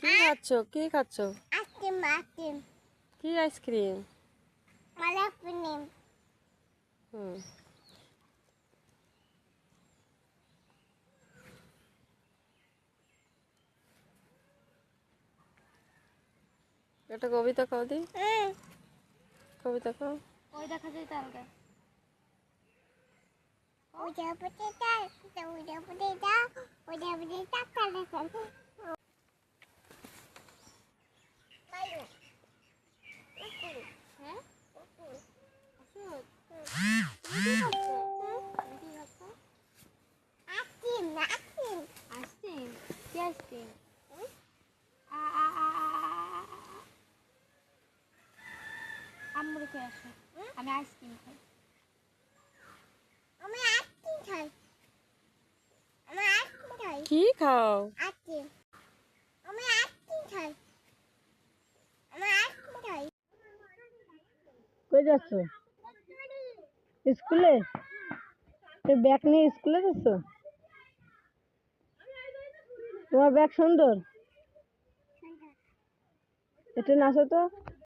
কি খাচ্ছ? কি খাচ্ছ? আইসক্রিম আইসক্রিম কি আইসক্রিম? মালাপিনিম হুম। একটা কবিতা কও দি। কবিতা কও। ওই দেখা যায় তালগা ওইটা পড়ে যা ওইটা পড়ে যা ওইটা পড়ে যা কালে কালে কালো হ্যাঁ ওষুধ তুমি কি খাচ্ছ? আইসক্রিম আইসক্রিম আইসক্রিম কি আইসক্রিম আম্মুর খেয়ে আসো আমি আইসক্রিম খাই আমি আইসক্রিম খাই আমি আইসক্রিম খাই কি খাও? আইসক্রিম আমি আইসক্রিম খাই আমি আইসক্রিম খাই কই যাচ্ছ? স্কুলে? এই ব্যাগ নিয়ে স্কুলে যাচ্ছ? তোমার ব্যাগ সুন্দর। একটু নাচো তো।